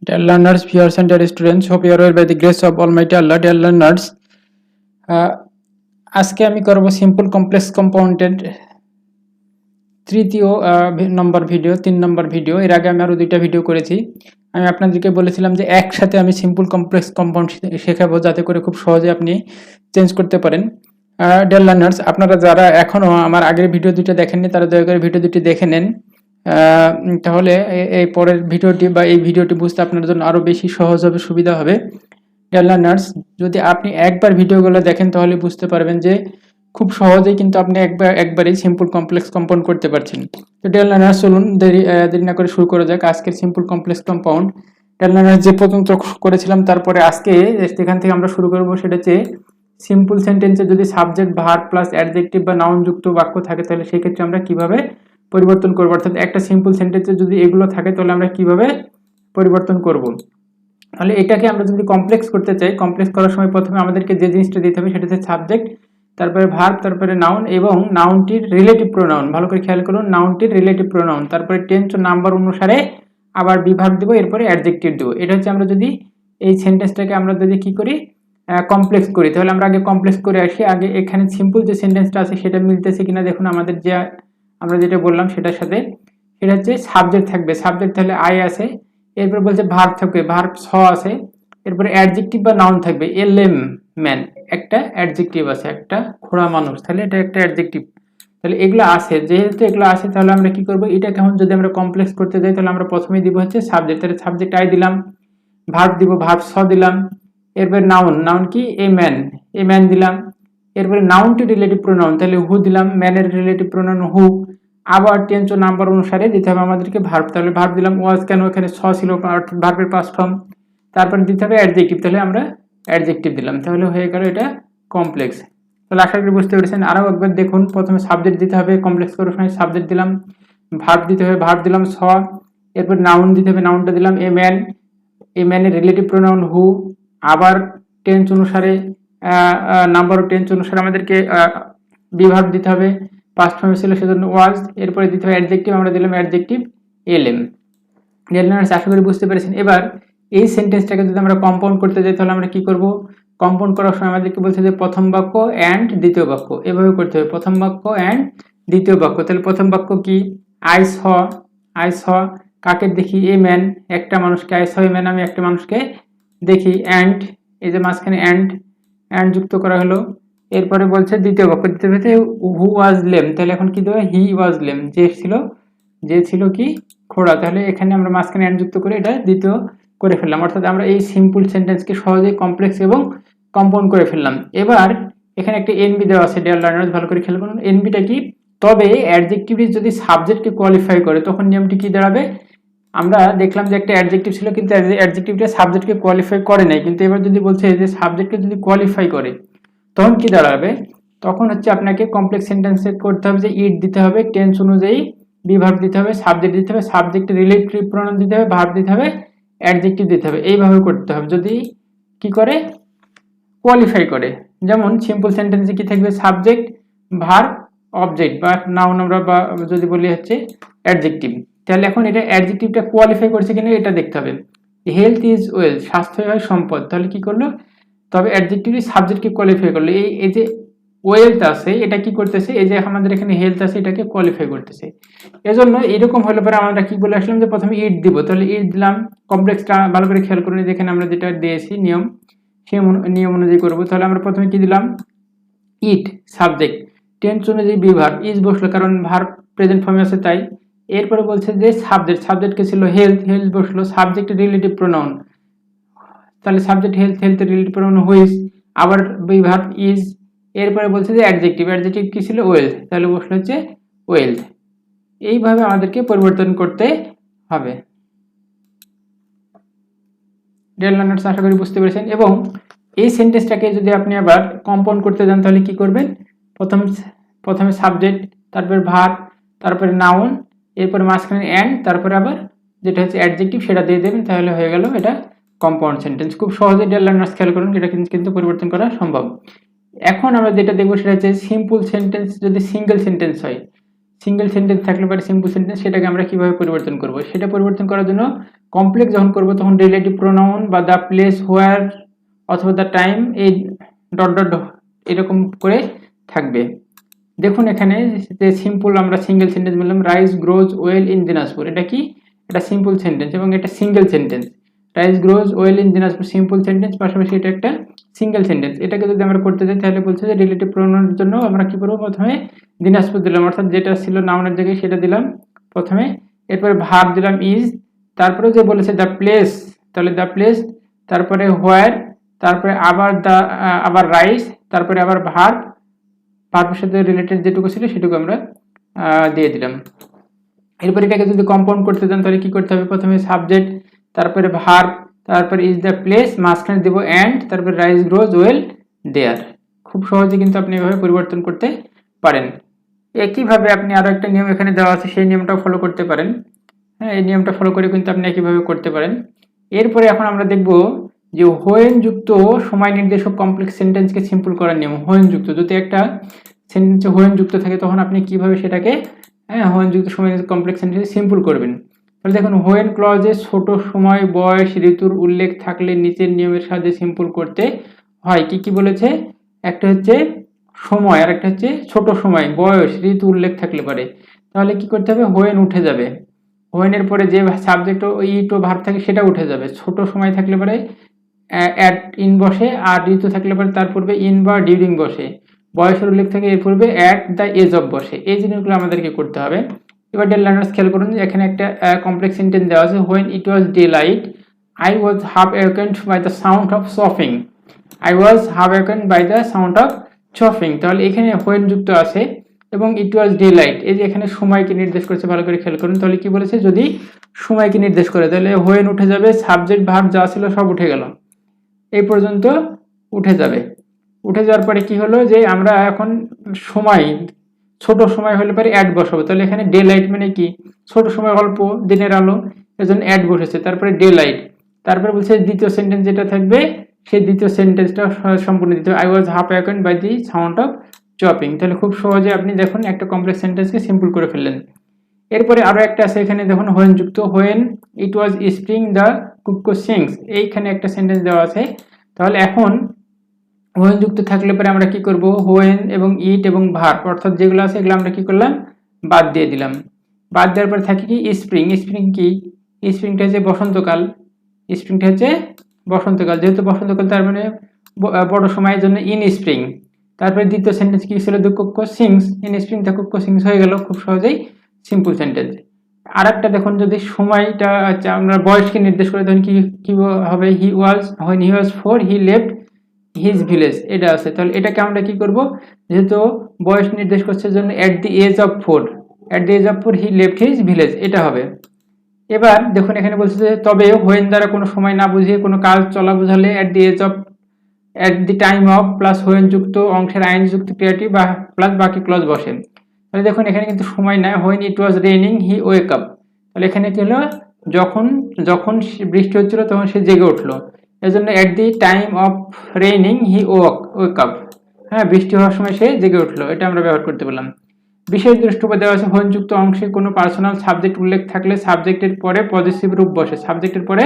Dear learners, viewers and dear students, hope you are well by the grace of Almighty Allah. Dear learners, আজকে আমি করব simple complex কম্পাউন্ডের তৃতীয় নম্বর video 3 নম্বর video. এর আগে আমি আরো দুইটা ভিডিও করেছি। আমি আপনাদেরকে বলেছিলাম যে একসাথে আমি সিম্পল কমপ্লেক্স কম্পাউন্ড শেখাবো যাতে করে খুব সহজে আপনি চেঞ্জ করতে পারেন। ডিয়ার লার্নার্স, আপনারা যারা এখনো আমার আগের ভিডিও দুটো দেখেননি তারা দয়া করে ভিডিও দুটি দেখে নেন, তাহলে এই পরের ভিডিওটি বা এই ভিডিওটি বুঝতে আপনার জন্য আরো বেশি সহজ হবে, সুবিধা হবে। ডিয়ার লার্নার্স, যদি আপনি একবার ভিডিওগুলো দেখেন তাহলে বুঝতে পারবেন যে খুব সহজেই কিন্তু আপনি একবারেই সিম্পল কমপ্লেক্স কম্পাউন্ড করতে পারছেন। তো ডিয়ার লার্নার্স, চলুন দেরি না করে শুরু করা যাক আজকের simple complex compound. Dear learners, যে পর্যন্ত করেছিলাম তারপরে আজকে যেখান থেকে আমরা শুরু করব সেটা হচ্ছে সিম্পল সেন্টেন্সে যদি সাবজেক্ট, ভার্ব প্লাস অ্যাডজেক্টিভ বা নাউন যুক্ত বাক্য থাকে তাহলে সেই ক্ষেত্রে আমরা কিভাবে পরিবর্তন করব, অর্থাৎ একটা সিম্পল সেন্টেন্সে যদি এগুলো থাকে তাহলে আমরা কিভাবে পরিবর্তন করব। তাহলে এটাকে আমরা যদি কমপ্লেক্স করতে চাই, কমপ্লেক্স করার সময় প্রথমে আমাদেরকে যে জিনিসটা দিতে হবে সেটা হচ্ছে সাবজেক্ট, তারপরে ভার্ব, তারপরে নাউন এবং নাউনটির রিলেটিভ প্রোনাউন। ভালো করে খেয়াল করুন, নাউনটির রিলেটিভ প্রোনাউন, তারপরে টেন্স ও নাম্বার অনুসারে আবার বিভাগ দেব, এরপরে অ্যাডজেক্টিভ দেব। এটা হচ্ছে আমরা যদি এই সেন্টেন্সটাকে আমরা যদি কি করি, কমপ্লেক্স করি, তাহলে আমরা আগে কমপ্লেক্স করে আসি। আগে এখানে সিম্পল যে সেন্টেন্সটা আছে সেটা মিলতেছে কিনা দেখুন, আমাদের যে আমরা যেটা বললাম সেটার সাথে। সেটা হচ্ছে সাবজেক্ট থাকবে, সাবজেক্ট তাহলে আই আছে, এরপর বলছে ভার্ব থাকবে, ভার্ব স আছে, এরপরে অ্যাডজেক্টিভ বা নাউন থাকবে, এলএম ম্যান, একটা অ্যাডজেক্টিভ আছে, একটা খোড়া মানুষ, তাহলে এটা একটা অ্যাডজেক্টিভ। তাহলে এগুলো আছে, যেহেতু এগুলো আছে তাহলে আমরা কি করব, এটা কেমন যদি আমরা কমপ্লেক্স করতে যাই তাহলে আমরা প্রথমেই দিব হচ্ছে সাবজেক্ট, তাহলে সাবজেক্ট আই দিলাম, ভার্ব দিব, ভার্ব স দিলাম, এরপরে নাউন, নাউন কি এ ম্যান দিলাম, এরপরে নাউনটি রিলেটিভ প্রোনাউন, তাহলে হু দিলাম, ম্যানের রিলেটিভ প্রোনাউন হু, আবার টেন্স ও নাম্বার অনুসারে দিতে হবে আমাদেরকে ভার্ব, তাহলে ভার্ব দিলাম ওয়াজ, কেন এখানে স ছিল অর্থাৎ ভার্বের পাস্ট ফর্ম, তারপরে দিতে হবে অ্যাডজেক্টিভ, তাহলে আমরা অ্যাডজেক্টিভ দিলাম, তাহলে হয়ে গেল এটা কমপ্লেক্স। তাহলে আশা করি বুঝতে পেরেছেন। আরও একবার দেখুন, প্রথমে সাবজেক্ট দিতে হবে, কমপ্লেক্স করার সময় সাবজেক্ট দিলাম, ভার্ব দিতে হবে, ভার্ব দিলাম স, এরপর নাউন দিতে হবে, নাউনটা দিলাম এ ম্যানের রিলেটিভ প্রোনাউন হু, আবার টেন্স অনুসারে নাম্বার ও টেন্স অনুসারে আমাদেরকে বিভার্ব দিতে হবে, পাস্ট ফর্মে ছিল সেজন্য ওয়াজ, এরপরে দিতে হবে অ্যাডজেক্টিভ, আমরা দিলাম অ্যাডজেক্টিভ এলএম। লার্নার্স, আশা করি বুঝতে পেরেছেন। এবার এই সেন্টেন্সটাকে যদি আমরা কম্পাউন্ড করতে যাই তাহলে আমরা কি করব, কম্পাউন্ড করার সময় আমাদেরকে বলছে যে প্রথম বাক্য অ্যান্ড দ্বিতীয় বাক্য, এভাবে করতে হবে, প্রথম বাক্য অ্যান্ড দ্বিতীয় বাক্য। তাহলে প্রথম বাক্য কি, আই স কাকে দেখি, এ ম্যান, একটা মানুষকে, আই স এ ম্যান, আমি একটা মানুষকে দেখি, অ্যান্ড এই যে মাঝখানে অ্যান্ড যুক্ত করা হলো, এরপরে বলছে দ্বিতীয় বাক্য, দ্বিতীয় বাক্যে হু ওয়াজ লেম, তাহলে এখন কি দেবে, হি ওয়াজ লেম, যে ছিল কি খোড়া, তাহলে এখানে আমরা মাঝখানে অ্যান্ড যুক্ত করে এটা দ্বিতীয় করে ফেললাম, অর্থাৎ আমরা এই সিম্পল সেন্টেন্সকে সহজেই কমপ্লেক্স এবং কম্পাউন্ড করে ফেললাম। এবার এখানে একটা এনবি দেওয়া আছে, ডিয়ার লার্নার্স ভালো করে খেয়াল করুন, এনবিটা কি, তবে অ্যাডজেক্টিভটি যদি সাবজেক্টকে কোয়ালিফাই করে তখন নিয়মটি কি দাঁড়াবে, আমরা দেখলাম যে একটা অ্যাডজেক্টিভ ছিল কিন্তু অ্যাডজেক্টিভটা সাবজেক্টকে কোয়ালিফাই করে নাই, কিন্তু এবার যদি বলছে যে সাবজেক্টকে যদি কোয়ালিফাই করে তখন কি দাঁড়াবে, তখন হচ্ছে আপনাকে কমপ্লেক্স সেন্টেন্সে করতে হবে যে ইট দিতে হবে, টেন্স অনুযায়ী বিভার্ব দিতে হবে, সাবজেক্ট দিতে হবে, সাবজেক্টের রিলেটিভ প্রোনাউন দিতে হবে, ভার্ব দিতে হবে, অ্যাডজেক্টিভ দিতে হবে, এইভাবে করতে হবে যদি কি করে, কোয়ালিফাই করে। যেমন সিম্পল সেন্টেন্সে কি থাকবে, সাবজেক্ট, ভার্ব, অবজেক্ট বা নাউন আমরা বা যদি বলি হচ্ছে অ্যাডজেক্টিভ, তাহলে এখন এটা অ্যাডজেক্টিভটা কোয়ালিফাই করছে কিনা এটা দেখতে হবে। হেলথ ইজ ওয়েলথ, স্বাস্থ্য হয় সম্পদ, তাহলে কি করলো, তবে অ্যাডজেক্টিভটি সাবজেক্টকে কোয়ালিফাই করলো, এই যে ওয়েলথ আছে এটা কি করতেছে, এই যে আমাদের এখানে হেলথ আছে এটাকে কোয়ালিফাই করতেছে। এজন্য এরকম হলে পরে আমরা কি বলে আসলাম যে প্রথমে ইট দিব, তাহলে ইট দিলাম, কমপ্লেক্সটা ভালো করে খেয়াল করুন, যেখানে আমরা যেটা দিয়েছি নিয়ম সেই নিয়ম অনুযায়ী করবো। তাহলে আমরা প্রথমে কি দিলাম, ইট, সাবজেক্ট, টেন্স অনুযায়ী বিভার্ব, ইজ বসলো কারণ ভার্ব প্রেজেন্ট ফর্মে আছে তাই, এরপরে বলছে যে সাবজেক্টকে ছিল হেলথ বসলো, সাবজেক্টের রিলেটিভ প্রোনাউন, তাহলে সাবজেক্ট হেলথের রিলেটিভ প্রোনাউন হুইচ, আবার বিভার্ব ইজ, এরপরে বলছে যে অ্যাডজেক্টিভ কি ছিল ওয়েলথ, তাহলে বসলো হচ্ছে ওয়েলথ। এইভাবে আমাদেরকে পরিবর্তন করতে হবে। ডিয়ার লার্নার্স, আশা করি বুঝতে পেরেছেন। এবং এই সেন্টেন্সটাকে যদি আপনি আবার কম্পাউন্ড করতে যান তাহলে কি করবেন, প্রথমে সাবজেক্ট, তারপরে ভার্ব, তারপরে নাউন, এরপরে মাঝখানে অ্যান্ড, তারপরে আবার যেটা হচ্ছে অ্যাডজেক্টিভ সেটা দিয়ে দেবেন, তাহলে হয়ে গেল এটা কম্পাউন্ড সেন্টেন্স। খুব সহজে ডিয়ার লার্নার্স খেয়াল করুন, এটা কিন্তু পরিবর্তন করা সম্ভব। এখন আমরা যেটা দেখবো সেটা হচ্ছে সিম্পল সেন্টেন্স যদি সিঙ্গেল সেন্টেন্স হয়, সিঙ্গেল সেন্টেন্স থাকলে পারে সিম্পল সেন্টেন্স, সেটাকে আমরা কিভাবে পরিবর্তন করব। সেটা পরিবর্তন করার জন্য কমপ্লেক্স যখন করব তখন রিলেটিভ প্রোনাউন বা দ্য প্লেস হোয়ার অথবা দ্য টাইম এই ডট ডট এরকম করে থাকবে। দেখুন এখানে যে সিম্পল আমরা সিঙ্গেল সেন্টেন্স বললাম, rice grows well in Dinajpur, এটা কি, এটা সিম্পল সেন্টেন্স এবং এটা single sentence. Rice grows well in Dinajpur simple sentence, পাশাপাশি এটা একটা সিঙ্গেল সেন্টেন্স। এটাকে যদি আমরা করতে যাই তাহলে বলছে যে রিলেটিভ প্রোনাউনের জন্য আমরা কি করব, প্রথমে দিনাজপুর দিলাম, অর্থাৎ যেটা ছিল নাউনের জায়গায় সেটা দিলাম প্রথমে, এরপরে ভার্ব দিলাম ইজ, তারপরে যে বলেছে দ্য প্লেস, তাহলে দ্য প্লেস, তারপরে হোয়ার, তারপরে আবার রাইস, তারপরে আবার ভার্ব, ভার্বের সাথে রিলেটেড যেটুকু ছিল সেটুকু আমরা দিয়ে দিলাম। এরপর এটাকে যদি কম্পাউন্ড করতে চান তাহলে কি করতে হবে, প্রথমে সাবজেক্ট, তারপরে ভার্ব, তারপরে ইজ দ্য প্লেস, মাঝখানে দেব অ্যান্ড, তারপরে রাইস গ্রোজ ওয়েল দেয়ার। খুব সহজে কিন্তু আপনি এভাবে পরিবর্তন করতে পারেন। একইভাবে আপনি আরো একটা নিয়ম এখানে দেওয়া আছে, সেই নিয়মটাও ফলো করতে পারেন। হ্যাঁ, এই নিয়মটা ফলো করে কিন্তু আপনি একইভাবে করতে পারেন। এরপরে এখন আমরা দেখব যে হোয়েন যুক্ত সময় নির্দেশক কমপ্লেক্স সেন্টেন্সকে সিম্পল করার নিয়ম। হোয়েন যুক্ত, যদি একটা সেন্টেন্সে হোয়েন যুক্ত থাকে তখন আপনি কিভাবে সেটাকে হোয়েন যুক্ত সময় কমপ্লেক্স সেন্টেন্স সিম্পল করবেন। তাহলে দেখুন, হোয়েন ক্লজে ছোট সময়, বয়স, ঋতুর উল্লেখ থাকলে নিচের নিয়মের সাহায্যে সিম্পল করতে হয়। কি কি বলেছে, একটা হচ্ছে সময় আর একটা হচ্ছে ছোট সময়, বয়স, ঋতু উল্লেখ থাকলে পারে। তাহলে কি করতে হবে, হোয়েন উঠে যাবে, হোয়েনের পরে যে সাবজেক্ট ও ইট ও ভার্ব থাকে সেটা উঠে যাবে। ছোট সময় থাকলে পরে অ্যাট ইন বসে, আর ঋতু থাকলে পরে তার পূর্বে ইন বা ডিউরিং বসে। বয়সের উল্লেখ থাকে এর পূর্বে অ্যাট দ্য এজ অফ বসে। এই জিনিসগুলো আমাদেরকে করতে হবে। এবার ডিয়ার লার্নার্স খেয়াল করুন, এখানে একটা কমপ্লেক্স সেন্টেন্স দেওয়া আছে, when it was daylight I was half awakened by the sound of chopping. I was half awakened by the sound of chopping. তাহলে এখানে হোয়েন যুক্ত আছে এবং ইট ওয়াজ ডে লাইট, এই যে এখানে সময়কে নির্দেশ করেছে, ভালো করে খেয়াল করুন। তাহলে কি বলেছে, যদি সময়কে নির্দেশ করে তাহলে হোয়েন উঠে যাবে, সাবজেক্ট ভার্ব যা ছিল সব উঠে গেল, এই পর্যন্ত উঠে যাবে। উঠে যাওয়ার পরে কি হলো, যে আমরা এখন সময়, ছোট সময় হলে পরে অ্যাড বসাবো। তাহলে এখানে ডে লাইট মানে কি, ছোট সময় অল্প, দিনের আলো, এজন্য অ্যাড বসেছে, তারপরে ডে লাইট। তারপরে বলছে দ্বিতীয় সেন্টেন্স যেটা থাকবে সেই দ্বিতীয় সেন্টেন্সটা সম্পূর্ণ দিতে হবে, I was half awakened by the sound of chopping. তাহলে খুব সহজে আপনি দেখুন একটা কমপ্লেক্স সেন্টেন্সকে সিম্পল করে ফেললেন। এরপরে আরো একটা আছে এখানে দেখুন, হোয়েন যুক্ত, when it was spring the cuckoo sings, এইখানে একটা সেন্টেন্স দেওয়া আছে। তাহলে এখন হোয়েন যুক্ত থাকলে পরে আমরা কি করব, হোয়েন এবং ইট এবং ভার্ব অর্থাৎ যেগুলো আছে এগুলো আমরা কি করলাম, বাদ দিয়ে দিলাম। বাদ দেওয়ার পরে থাকে কি স্প্রিং। স্প্রিং কি, স্প্রিংটা হচ্ছে বসন্তকাল, স্প্রিংটা হচ্ছে বসন্তকাল, যেহেতু বসন্তকাল তার মানে বড় সময়ের জন্য ইন স্প্রিং। তারপরে দ্বিতীয় সেন্টেন্স কি ছিল, the cuckoo sings in spring, the cuckoo sings হয়ে গেল, খুব সহজেই সিম্পল সেন্টেন্স। আর একটা দেখুন, যদি সময়টা আমরা বয়সকে নির্দেশ করে তখন কি হবে, হি ওয়াজ, when he was 4 he left his village, এটা আছে। তাহলে এটাকে আমরা কি করব, যেহেতু বয়স নির্দেশ করছে জন্য at the age of 4 he left his village, এটা হবে। এবার দেখুন এখানে বলছে যে তবে when দ্বারা কোনো সময় না বুঝিয়ে কোনো কাজ চলা বোঝালে at the time of plus when যুক্ত অংশের আইএনজি যুক্ত ক্রিয়াটি বা প্লাস বাকি ক্লজ বসে। তাহলে দেখুন এখানে কিন্তু সময় না, when it was raining he woke up, তাহলে এখানে কি হলো, যখন বৃষ্টি হচ্ছিল তখন সে জেগে উঠলো, এজন্য at the time of raining he woke up, হ্যাঁ, বৃষ্টি হওয়ার সময় সে জেগে উঠলো, এটা আমরা ব্যবহার করতে পারলাম। বিশেষ দ্রষ্টব্য দেওয়া আছে, when যুক্ত অংশে কোনো পার্সোনাল সাবজেক্ট উল্লেখ থাকলে সাবজেক্টের পরে পজিটিভ রূপ বসে, সাবজেক্টের পরে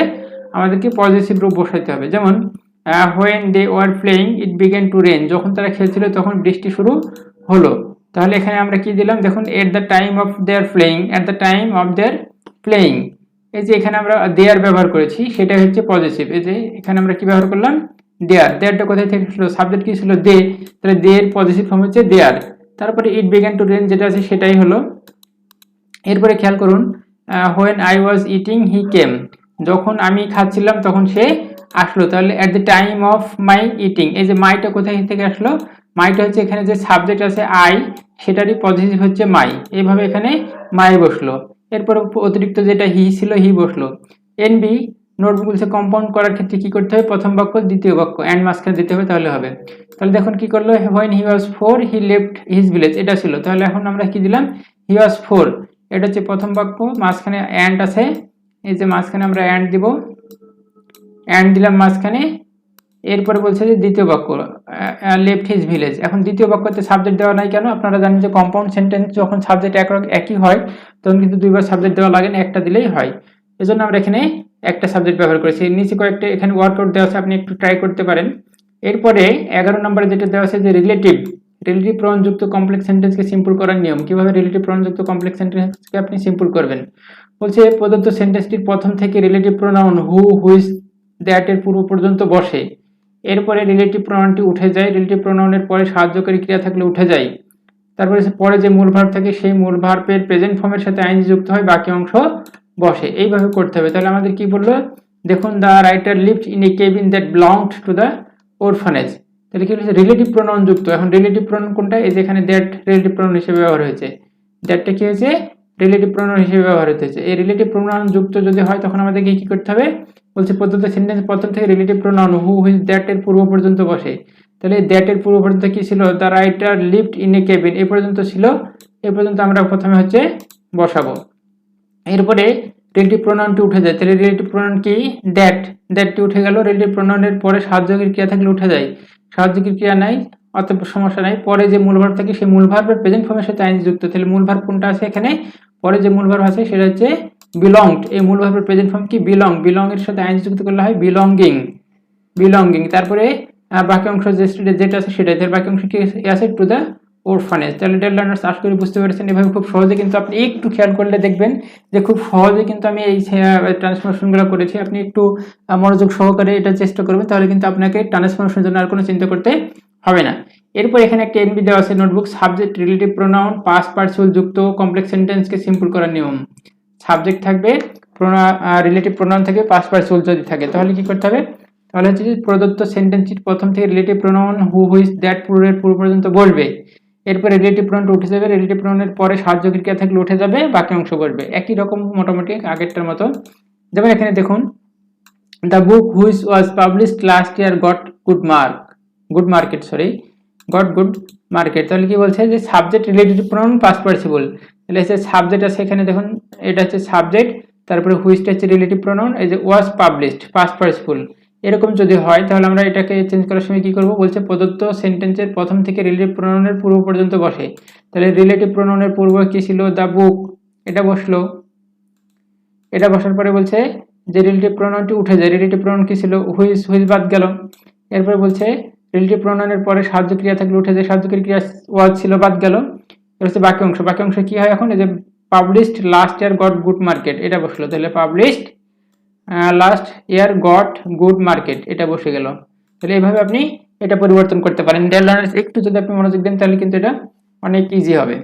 আমাদেরকে পজিটিভ রূপ বসাইতে হবে। যেমন when they were playing it began to rain, যখন তারা খেলছিল তখন বৃষ্টি শুরু হলো। তাহলে এখানে আমরা কি দিলাম, দেখুন at the time of their playing, at the time of their playing, এই যে এখানে আমরা দেয়ার ব্যবহার করেছি সেটা হচ্ছে পজিটিভ। এই যে এখানে আমরা কি ব্যবহার করলাম, দেয়ারটা কোথায় থেকে ছিল, সাবজেক্ট কি ছিল দে, তাহলে দে এর পজিটিভ ফর্ম হচ্ছে দেয়ার। তারপরে ইট বিগ্যান টু রেন যেটা আছে সেটাই হলো। এরপরে খেয়াল করুন, when I was eating he came, যখন আমি খাচ্ছিলাম তখন সে আসলো। তাহলে at the time of my eating, এই যে মাইটা কোথায় থেকে আসলো, মাইটা হচ্ছে এখানে যে সাবজেক্ট আছে আই সেটারই পজিটিভ হচ্ছে মাই, এইভাবে এখানে মাই বসলো। এরপর অতিরিক্ত যেটা হি ছিল হি বসলো। এনবি নোটবুক বলছে কম্পাউন্ড করার ক্ষেত্রে কি করতে হবে, প্রথম বাক্য দ্বিতীয় বাক্য এন্ড মাঝখানে দিতে হবে, তাহলে হবে। তাহলে দেখুন কি করলো, when he was 4 he left his village, এটা ছিল। তাহলে এখন আমরা কি দিলাম, he was 4, এটা হচ্ছে প্রথম বাক্য, মাঝখানে এন্ড আছে, এই যে মাঝখানে আমরা এন্ড দিব, এন্ড দিলাম মাঝখানে, এরপরে বলছে যে দ্বিতীয় বাক্য লেফট হিজ ভিলেজ। এখন দ্বিতীয় বাক্যতে সাবজেক্ট দেওয়া নাই কেন? আপনারা জানেন যে কম্পাউন্ড সেন্টেন্স যখন সাবজেক্ট একই হয় তখন কিন্তু দুইবার সাবজেক্ট দেওয়া লাগে না, একটা দিলেই হয়। এজন্য আমরা এখানে একটা সাবজেক্ট ব্যবহার করেছি। নিচে কয়েকটা এখানে ওয়ার্কআউট দেওয়া আছে, আপনি একটু ট্রাই করতে পারেন। এরপরে 11 নম্বরে যেটা দেওয়া আছে যে রিলেটিভ প্রনাউন যুক্ত কমপ্লেক্স সেন্টেন্সকে সিম্পল করার নিয়ম। কিভাবে রিলেটিভ প্রনাউন যুক্ত কমপ্লেক্স সেন্টেন্সকে আপনি সিম্পল করবেন? বলছে প্রদত্ত সেন্টেন্সটির প্রথম থেকে relative pronoun who, which, that এর পূর্ব পর্যন্ত বসে। এরপরে রিলেটিভ প্রোনাউনটি উঠে যায়। রিলেটিভ প্রোনাউনের পরে সাহায্যকারী ক্রিয়া থাকলে উঠে যায়। তারপরে পরে যে মূল ভার্ব থাকে সেই মূল ভার্বের প্রেজেন্ট ফর্মের সাথে আইএনজি যুক্ত হয়, বাকি অংশ বসে। এইভাবে করতে হবে। তাহলে আমাদের কি বললো? দেখুন, the writer lived in a cabin that belonged to the orphanage. তাহলে কি হচ্ছে? রিলেটিভ প্রোনাউন যুক্ত। এখন রিলেটিভ প্রোনাউন কোনটা? এই যে এখানে দ্যাট রিলেটিভ প্রোনাউন হিসেবে ব্যবহার হয়েছে। দ্যাটটা কি হয়েছে? রিলেটিভ প্রোনাউন হিসেবে ব্যবহার হয়েছে। এই রিলেটিভ প্রোনাউন যুক্ত যদি হয় তখন আমাদেরকে কি করতে হবে? বলছে প্রদত্ত সেন্টেন্স প্রথম থেকে relative pronoun who, which, that এর পূর্ব পর্যন্ত বসে। তাহলে দ্যাট এর পূর্ব পর্যন্ত কি ছিল? The writer lived in a cabin, এই পর্যন্ত ছিল। এই পর্যন্ত আমরা প্রথমে হচ্ছে বসাবো। এরপরে রিলেটিভ প্রোনাউনটি উঠে যায়। তাহলে রিলেটিভ প্রোনাউন কি? দ্যাটটি উঠে গেল। রিলেটিভ প্রোনাউনের পরে সাহায্যকারী ক্রিয়া থাকলে উঠে যায়। সাহায্যকারী ক্রিয়া নাই, অতএব সমস্যা নাই। পরে যে মূল ভার্ব থাকে সেই মূল ভার্বের প্রেজেন্ট ফর্মের সাথে আইএনজি যুক্ত। তাহলে মূল ভার্ব কোনটা আছে এখানে? পরে যে মূল ভার্ব আছে সেটা হচ্ছে বিলংড। এই মূল ভার্বের প্রেজেন্ট ফর্ম কি? বিলং এর সাথে আইএনজি যুক্ত করলে হয় বিলঙ্গিং। তারপরে বাকি অংশ যেটা আছে সেটাই। তার বাকি অংশ কি আছে? To the orphanage. তাহলে ডিয়ার লার্নার্স, আশা করি বুঝতে পেরেছেন। এভাবে খুব সহজে কিন্তু আপনি একটু খেয়াল করলে দেখবেন যে খুব সহজে কিন্তু আমি এই ট্রান্সফরমেশনগুলো করেছি। আপনি একটু মনোযোগ সহকারে এটা চেষ্টা করবেন, তাহলে কিন্তু আপনাকে ট্রান্সফরমেশনের জন্য আর কোনো চিন্তা করতে হবে না। এরপর এখানে একটা এনবি দেওয়া আছে notebook, subject relative pronoun past participle যুক্ত কমপ্লেক্স সেন্টেন্সকে সিম্পল করার নিয়ম। সাবজেক্ট থাকবে, রিলেটিভ প্রোনাউন থাকবে, পাস্ট পার্টিসিপল যদি থাকে তাহলে কি করতে হবে? তাহলে হচ্ছে যে প্রদত্ত সেন্টেন্সটির প্রথম থেকে relative pronoun who, which, that পূর্ব পর্যন্ত বসবে। এরপরে রিলেটিভ প্রোনাউনটা উঠে যাবে। রিলেটিভ প্রোনাউনের পরে সাহায্যকারী ক্রিয়া থাকলে উঠে যাবে, বাকি অংশ বসবে। একই রকম মোটামুটি আগেরটার মতো। যেমন এখানে দেখুন, the book which was published last year goat good market. তাহলে কি বলছে? যে subject relative pronoun past participle. তাহলে হচ্ছে সাবজেক্ট আছে এখানে, দেখুন এটা হচ্ছে সাবজেক্ট, তারপরে হুইচটা হচ্ছে রিলেটিভ প্রোনাউন, এই যে ওয়াজ পাবলিশড পাস্ট পার্টিসিপল। এরকম যদি হয় তাহলে আমরা এটাকে চেঞ্জ করার সময় কি করব? বলছে প্রদত্ত সেন্টেন্সের প্রথম থেকে রিলেটিভ প্রোনাউনের পূর্ব পর্যন্ত বসে। তাহলে রিলেটিভ প্রোনাউনের পূর্ব কি ছিল? দ্য বুক, এটা বসলো। এটা বসার পরে বলছে যে রিলেটিভ প্রোনাউনটি উঠে যায়। রিলেটিভ প্রোনাউন কি ছিল? হুইচ বাদ গেল। এরপর বলছে রিলেটিভ প্রোনাউনের পরে সাহায্য ক্রিয়া থাকলে উঠে যায়। সাহায্যকারী ক্রিয়া ওয়াজ ছিল, বাদ গেল। এটা হচ্ছে বাকি অংশ কি হয় এখন? এই যে published last year goat good market, এটা বসলো। তাহলে published last year goat good market, এটা বসে গেল। তাহলে এইভাবে আপনি এটা পরিবর্তন করতে পারেন। ডিয়ার লার্নার্স, একটু যদি আপনি মনোযোগ দেন তাহলে কিন্তু এটা অনেক ইজি হবে।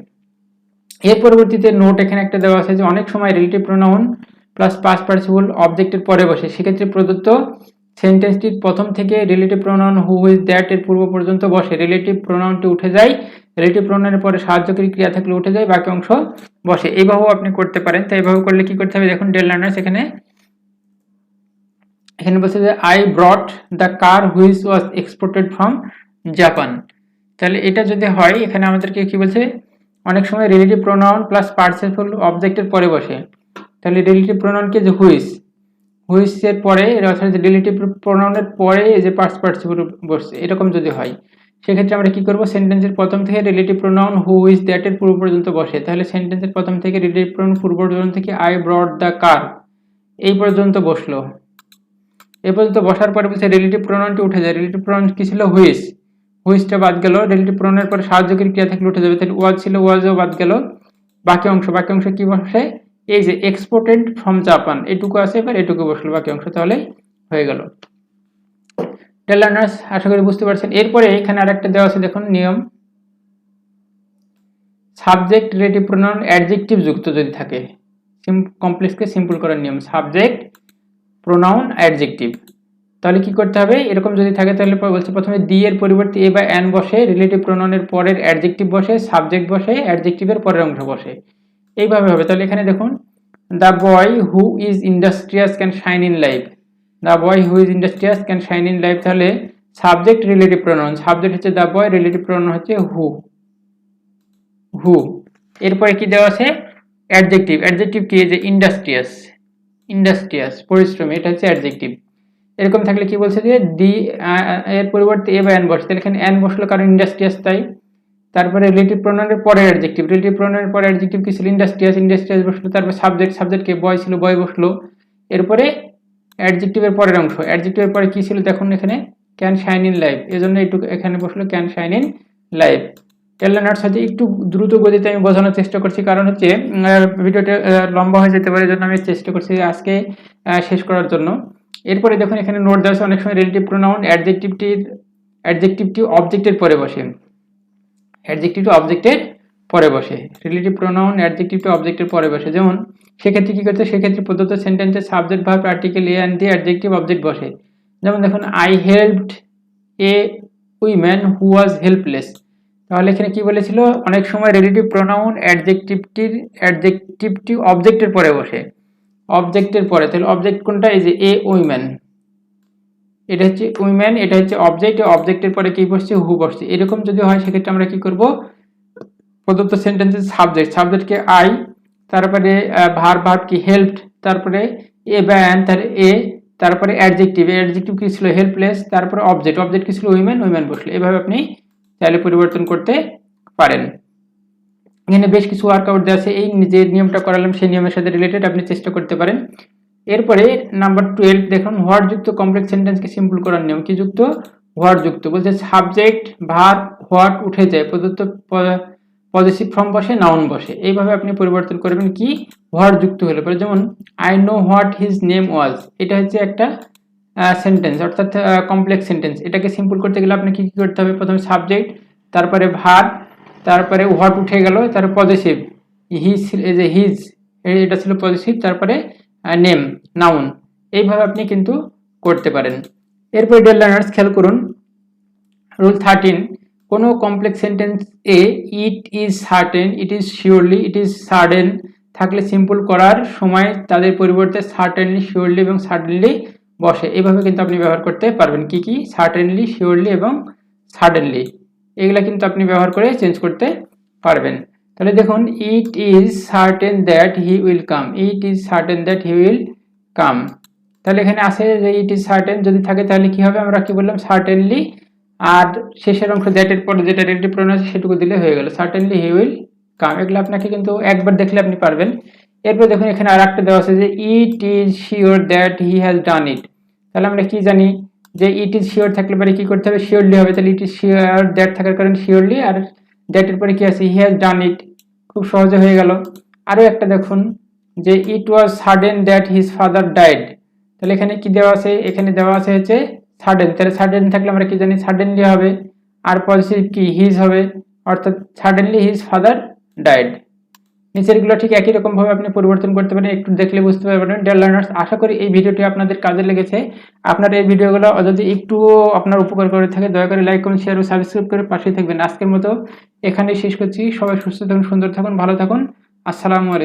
এর পরবর্তীতে নোট এখানে একটা দেওয়া আছে যে অনেক সময় relative pronoun plus past participle অবজেক্টের পরে বসে। সেক্ষেত্রে প্রদত্ত সেন্টেন্সটির প্রথম থেকে relative pronoun who, which, that এর পূর্ব পর্যন্ত বসে। রিলেটিভ প্রোনাউনটি উঠে যায়। রিলেটিভ প্রোনাউনের পরে সাহায্যকারী ক্রিয়া থাকলে উঠে যায়, বাকি অংশ বসে। এইভাবেও আপনি করতে পারেন। তাই এইভাবে করলে কি করতে হবে? দেখুন ডিয়ার লার্নার্স, এখানে বলছে যে I brought the car which was exported from Japan. তাহলে এটা যদি হয়, এখানে আমাদেরকে কি বলছে? অনেক সময় রিলেটিভ প্রোনাউন প্লাস পার্টিসিপল অবজেক্টের পরে বসে। তাহলে রিলেটিভ প্রোনাউনকে যে হুইচের পরে, অর্থাৎ রিলেটিভ প্রোনাউনের পরে এই যে পাস্ট পার্টিসিপল বসছে, এরকম যদি হয় সেক্ষেত্রে আমরা কি করব? সেন্টেন্সের প্রথম থেকে relative pronoun who, which, that এর পূর্ব পর্যন্ত বসে। তাহলে সেন্টেন্সের প্রথম থেকে রিলেটিভ প্রোনাউন পূর্ব পর্যন্ত থেকে আই ব্রট দ্য কার এই পর্যন্ত বসলো। এই পর্যন্ত বসার পরে বলছে রিলেটিভ প্রোনাউনটি উঠে যায়। রিলেটিভ প্রোনাউন কি ছিল? হুইচটা বাদ গেল। রিলেটিভ প্রোনাউনের পরে সাহায্যকারী ক্রিয়া থাকলে উঠে যাবে। তাহলে ওয়াজ ছিল, ওয়াজও বাদ গেল। বাকি অংশ কি বসে? এই যে এক্সপোর্টেড ফ্রম জাপান, এটুকু আছে, এবার এটুকু বসলো বাকি অংশ, তাহলে হয়ে গেল। ডিয়ার লার্নার্স, আশা করি বুঝতে পারছেন। এরপরে এখানে আরেকটা দেওয়া আছে, দেখুন নিয়ম, সাবজেক্ট রিলেটিভ প্রোনাউন অ্যাডজেক্টিভ যুক্ত যদি থাকে, কমপ্লেক্সকে সিম্পল করার নিয়ম, সাবজেক্ট প্রোনাউন অ্যাডজেক্টিভ। তাহলে কি করতে হবে? এরকম যদি থাকে তাহলে বলছে প্রথমে দি এর পরিবর্তে এ বা অ্যান বসে, রিলেটিভ প্রোনাউনের পরের অ্যাডজেক্টিভ বসে, সাবজেক্ট বসে, অ্যাডজেক্টিভের পরের অংশ বসে। এইভাবে হবে। তাহলে এখানে দেখুন, the boy who is industrious can shine in life. The boy who is industrious can shine in life. তাহলে সাবজেক্ট রিলেটিভ প্রোনাউন, সাবজেক্ট হচ্ছে দ্য বয়, রিলেটিভ প্রোনাউন হচ্ছে হু। এরপরে কি দেওয়া আছে? অ্যাডজেক্টিভ কি? যে ইন্ডাস্ট্রিয়াস পরিশ্রমী, এটা হচ্ছে অ্যাডজেক্টিভ। এরকম থাকলে কি বলছে যে ডি এর পরিবর্তে এ বা এন বসে, তাহলে এখানে এন বসলো কারণ ইন্ডাস্ট্রিয়াস তাই। তারপরে রিলেটিভ প্রোনাউনের পরে অ্যাডজেক্টিভ, রিলেটিভ প্রোনাউনের পরে অ্যাডজেক্টিভ কি ছিল ইন্ডাস্ট্রিয়াস, ইন্ডাস্ট্রিয়াস বসলো। তারপর সাবজেক্ট, সাবজেক্ট কে বয় ছিল, বয় বসলো। এরপরে অ্যাডজেক্টিভের পরের অংশ, অ্যাডজেক্টিভের পরে কি ছিল দেখুন এখানে ক্যান শাইন ইন লাইভ, এজন্য একটু এখানে বসলো ক্যান শাইন ইন লাইভ। টেলার্নার্স হচ্ছে একটু দ্রুত গতিতে আমি বোঝানোর চেষ্টা করছি, কারণ হচ্ছে ভিডিওটা লম্বা হয়ে যেতে পারে, এজন্য আমি চেষ্টা করছি আজকে শেষ করার জন্য। এরপরে দেখুন এখানে নোট দেওয়া আছে অনেক সময় রিলেটিভ প্রোনাউন অ্যাডজেক্টিভটি অবজেক্টের পরে বসে, অ্যাডজেক্টিভটি অবজেক্টের পরে বসে, রিলেটিভ প্রোনাউন অ্যাডজেক্টিভটি অবজেক্টের পরে বসে। যেমন সেক্ষেত্রে কি করতে, সেক্ষেত্রে প্রদত্ত সেন্টেন্সে subject verb article a and the adjective object বসে। যেমন দেখুন I helped a woman who was helpless, তাহলে এখানে কি বলেছিল অনেক সময় রিলেটিভ প্রোনাউন অ্যাডজেক্টিভটি অবজেক্টের পরে বসে, অবজেক্টের পরে। তাহলে অবজেক্ট কোনটা, এই যে এ উইম্যান, এটা হচ্ছে উইমেন, এটা হচ্ছে অবজেক্ট, অবজেক্টের পরে কি বসছে, হু বসছে। এরকম যদি হয় সেক্ষেত্রে আমরা কি করব, প্রদত্ত সেন্টেন্সের সাবজেক্টকে আই, তারপরে ভার্ব কি হেল্পড, তারপরে এ বা এন, তারপরে অ্যাডজেক্টিভ কি ছিল হেল্পলেস, তারপরে অবজেক্ট কি ছিল উইমেন বসলো। এভাবে আপনি চাইলে পরিবর্তন করতে পারেন। এখানে বেশ কিছু ওয়ার্কআউট দেওয়া আছে, এই যে নিয়মটা করালাম সেই নিয়মের সাথে রিলেটেড আপনি চেষ্টা করতে পারেন। এরপরে নাম্বার 12 দেখুন হোয়াট যুক্ত কমপ্লেক্স সেন্টেন্সকে সিম্পল করার নিয়ম। কি যুক্ত, হোয়াট যুক্ত, বলছে সাবজেক্ট ভার্ব হোয়াট উঠে যায়, প্রদত্ত পজিটিভ ফর্ম বসে, নাউন বসে। এইভাবে আপনি পরিবর্তন করবেন কি, হোয়াট যুক্ত হলে পরে। যেমন I know what his name was, এটা হচ্ছে একটা সেন্টেন্স অর্থাৎ কমপ্লেক্স সেন্টেন্স। এটাকে সিম্পল করতে গেলে আপনি কি করতে হবে, প্রথমে সাবজেক্ট, তারপরে ভার্ব, তারপরে হোয়াট উঠে গেল, তারপরে পজিটিভ হিজ, এটা ছিল পজিটিভ, তারপরে নেম নাউন। এইভাবে আপনি কিন্তু করতে পারেন। এরপরে ডিয়ার লার্নার্স খেয়াল করুন রুল 13, কোনো complex sentence A it is certain, it is surely, it is certain থাকলে সিম্পল করার সময় তাদের পরিবর্তে সার্টেনলি, শিওরলি এবং সাডেনলি বসে। এইভাবে কিন্তু আপনি ব্যবহার করতে পারবেন। কি কি, সার্টেনলি, শিওরলি এবং সাডেনলি, এগুলা কিন্তু আপনি ব্যবহার করে চেঞ্জ করতে পারবেন। তাহলে দেখুন it is certain that he will come, it is certain that he will come. তাহলে এখানে আছে যে ইট ইজ সার্টেন যদি থাকে তাহলে কি হবে, আমরা কি বললাম সার্টেনলি, আর শেষের অংশ দ্যাটের পরে যেটা রিলেটিভ প্রোনাউন আছে সেটুকু দিলে হয়ে গেল, সার্টেনলি হি উইল কাম। এগুলো আপনাকে কিন্তু একবার দেখলে আপনি পারবেন। এরপর দেখুন এখানে আর একটা দেওয়া আছে যে it is sure that he has done it. তাহলে আমরা কি জানি যে ইট ইজ শিওর থাকলে পরে কি করতে হবে, শিওরলি হবে। তাহলে ইট ইজ শিওর দ্যাট থাকার কারণে শিওরলি, আর দ্যাটের পরে কি আছে, হি হ্যাজ ডান ইট, খুব সহজে হয়ে গেল। আরো একটা দেখুন যে it was sudden that his father died, তাহলে এখানে কি দেওয়া আছে, এখানে দেওয়া আছে হচ্ছে সাডেন, তাহলে সাডেন থাকলে আমরা কি জানি সাডেনলি হবে, আর পজিটিভ কি হিজ হবে, অর্থাৎ সাডেনলি হিজ ফাদার ডাইড। নিচেরগুলো ঠিক একই রকম ভাবে আপনি পরিবর্তন করতে পারেন, একটু দেখলে বুঝতে পারবেন। ডিয়ার লার্নার্স, আশা করি এই ভিডিওটি আপনাদের কাজে লেগেছে। আপনার এই ভিডিওগুলো যদি একটুও আপনার উপকার করে থাকে দয়া করে লাইক করুন, শেয়ার ও সাবস্ক্রাইব করে পাশে থাকবেন। আজকের মতো এখানেই শেষ করছি। সবাই সুস্থ থাকুন, সুন্দর থাকুন, ভালো থাকুন। আসসালামু আলাইকুম।